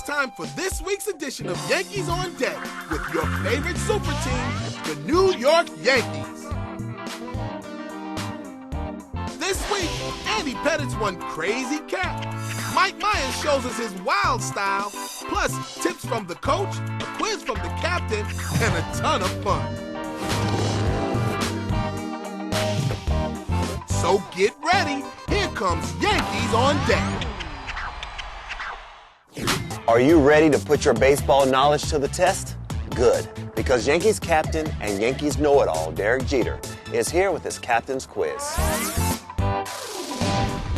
it's time for this week's edition of Yankees on Deck with your favorite super team, the New York Yankees. This week, Andy Pettit's one crazy cat. Mike Myers shows us his wild style, plus tips from the coach, a quiz from the captain, and a ton of fun. So get ready, here comes Yankees on Deck. Are you ready to put your baseball knowledge to the test? Good, because Yankees captain and Yankees know-it-all, Derek Jeter, is here with his Captain's Quiz.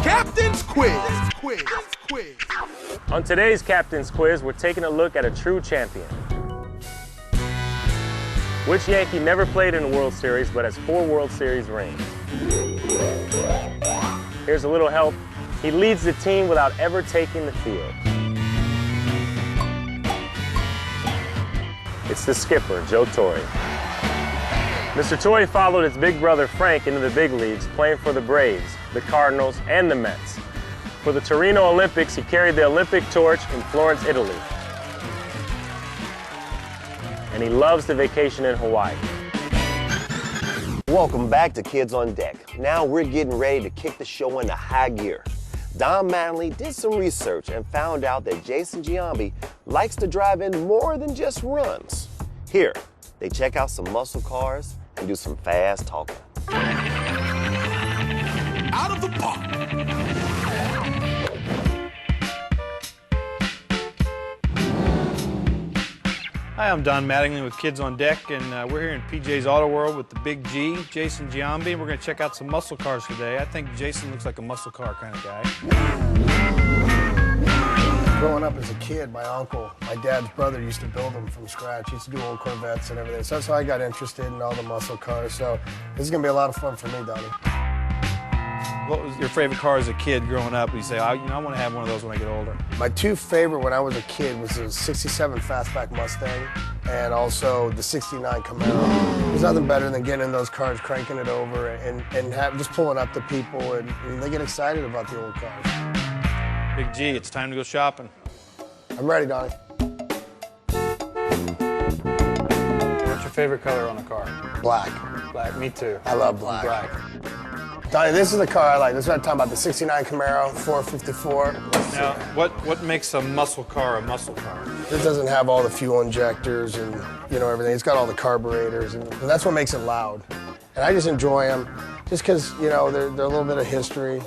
Captain's Quiz. On today's Captain's Quiz, we're taking a look at a true champion. Which Yankee never played in a World Series but has 4 World Series rings? Here's a little help. He leads the team without ever taking the field. It's the skipper, Joe Torre. Mr. Torre followed his big brother Frank into the big leagues, playing for the Braves, the Cardinals, and the Mets. For the Torino Olympics, he carried the Olympic torch in Florence, Italy. And he loves to vacation in Hawaii. Welcome back to Kids on Deck. Now we're getting ready to kick the show into high gear. Don Mattingly did some research and found out that Jason Giambi likes to drive in more than just runs. Here, they check out some muscle cars and do some fast talking. Out of the park. Hi, I'm Don Mattingly with Kids on Deck, and we're here in PJ's Auto World with the Big G, Jason Giambi. We're going to check out some muscle cars today. I think Jason looks like a muscle car kind of guy. Growing up as a kid, my uncle, my dad's brother, used to build them from scratch. He used to do old Corvettes and everything. So that's how I got interested in all the muscle cars. So this is going to be a lot of fun for me, Donnie. What was your favorite car as a kid growing up? You say, I want to have one of those when I get older. My 2 favorite when I was a kid was the 67 Fastback Mustang and also the 69 Camaro. There's nothing better than getting in those cars, cranking it over, and just pulling up the people, and they get excited about the old cars. Big G, it's time to go shopping. I'm ready, Donnie. What's your favorite color on a car? Black. Black, me too. I love black. Black. Donnie, this is the car I like. This is what I'm talking about, the 69 Camaro, 454. Now, what makes a muscle car a muscle car? It doesn't have all the fuel injectors and, everything. It's got all the carburetors, and that's what makes it loud. And I just enjoy them just because, they're a little bit of history.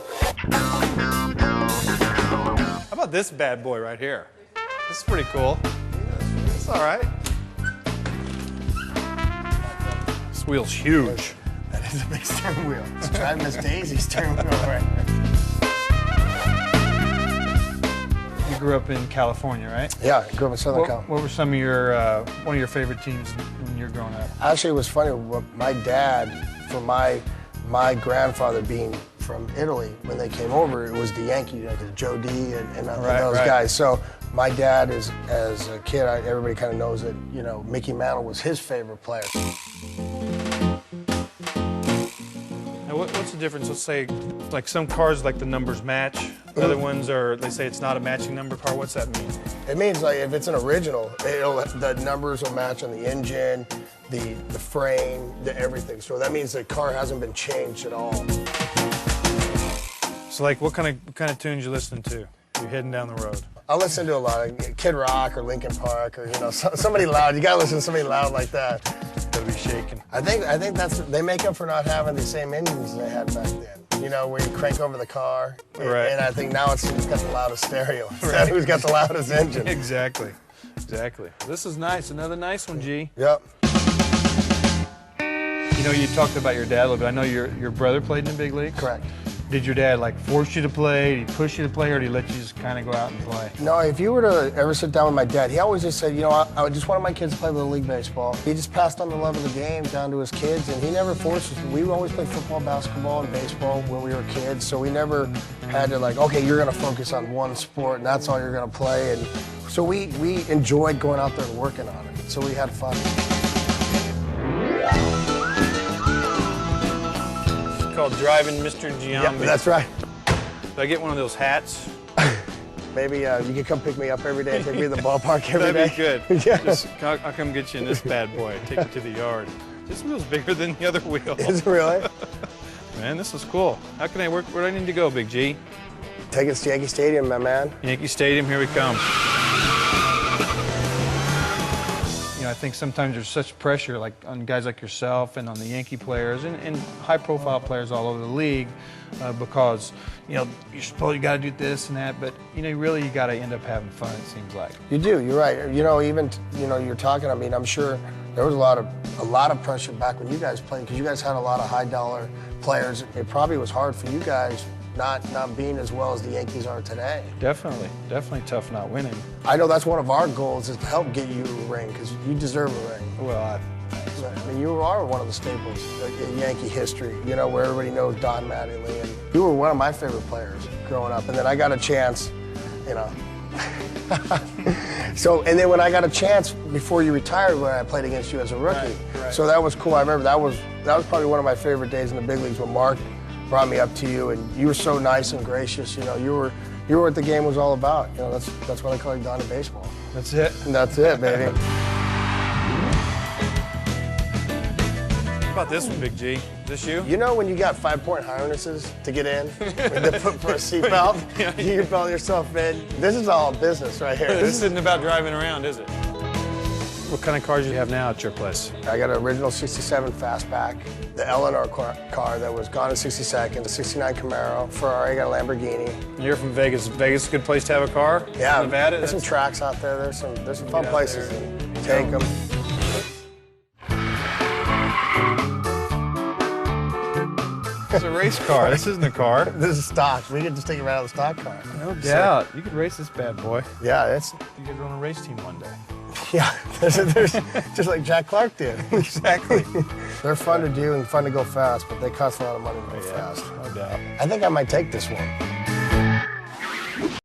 How about this bad boy right here? This is pretty cool. It's all right. This wheel's huge. That is a big steering wheel. It's driving Miss Daisy's steering wheel right here. You grew up in California, right? Yeah, I grew up in Southern California. What were some of your, one of your favorite teams when you were growing up? Actually, it was funny. My dad, for my grandfather being from Italy, when they came over, it was the Yankees, Joe D and those guys. So my dad, as a kid, everybody kind of knows that, Mickey Mantle was his favorite player. Now, what's the difference? Let's say, like some cars, like the numbers match. Other ones are, they say it's not a matching number car. What's that mean? It means, like, if it's an original, the numbers will match on the engine, the frame, everything. So that means the car hasn't been changed at all. So, like, what kind of tunes you listening to? You're heading down the road. I listen to a lot of Kid Rock or Linkin Park or somebody loud. You gotta listen to somebody loud like that. Gotta be shaking. I think they make up for not having the same engines they had back then. Where you crank over the car. Right. And I think now it's who's got the loudest stereo. Right. Who's got the loudest engine. Exactly. This is nice. Another nice one, G. Yep. You talked about your dad a little bit. I know your brother played in the big leagues. Correct. Did your dad force you to play? Did he push you to play, or did he let you just kind of go out and play? No, if you were to ever sit down with my dad, he always just said, I just wanted my kids to play Little League Baseball. He just passed on the love of the game down to his kids, and he never forced us. We always played football, basketball, and baseball when we were kids, so we never had to okay, you're going to focus on one sport, and that's all you're going to play. And so we enjoyed going out there and working on it, so we had fun. It's called Driving Mr. Giambi. Yeah, that's right. Did I get one of those hats? Maybe you can come pick me up every day and take me to the ballpark every day. That'd be good. Yeah. Just, I'll come get you in this bad boy. Take you to the yard. This wheel's bigger than the other wheel. Is it really? Man, this is cool. How can I work? Where do I need to go, Big G? Take us to Yankee Stadium, my man. Yankee Stadium, here we come. You know, I think sometimes there's such pressure like on guys like yourself and on the Yankee players and high-profile players all over the league because, you know, you got to do this and that, but, you know, really you got to end up having fun, it seems like. You do, you're right. You know, even, you know, you're talking, I mean, I'm sure there was a lot of pressure back when you guys played because you guys had a lot of high-dollar players. It probably was hard for you guys not being as well as the Yankees are today. Definitely tough not winning. I know that's one of our goals is to help get you a ring because you deserve a ring. Well, I mean, you are one of the staples in Yankee history, you know, where everybody knows Don Mattingly. And you were one of my favorite players growing up. And then I got a chance, you know. And then when I got a chance before you retired, when I played against you as a rookie. Right. So that was cool. I remember that was probably one of my favorite days in the big leagues when Mark brought me up to you, and you were so nice and gracious. You know, you were what the game was all about. You know, that's what I call you, Don in baseball. that's it. And that's it, baby. How about this one, Big G? Is this you? You know when you got 5-point harnesses to get in, to put for a seatbelt, you can belt yourself in. This is all business right here. This isn't about driving around, is it? What kind of cars do you have now at your place? I got an original 67 Fastback, the Eleanor car that was gone in 60 seconds, the 69 Camaro, Ferrari, I got a Lamborghini. You're from Vegas. Vegas a good place to have a car? Yeah, Nevada? there's some tracks out there. There's some fun out places there. to take them. It's a race car. This isn't a car. This is stock. We can just take it right out of the stock car. No doubt. You could race this bad boy. Yeah, it's You could run a race team one day. yeah. There's just like Jack Clark did. Exactly. They're fun to do and fun to go fast, but they cost a lot of money to go fast. No doubt. I think I might take this one.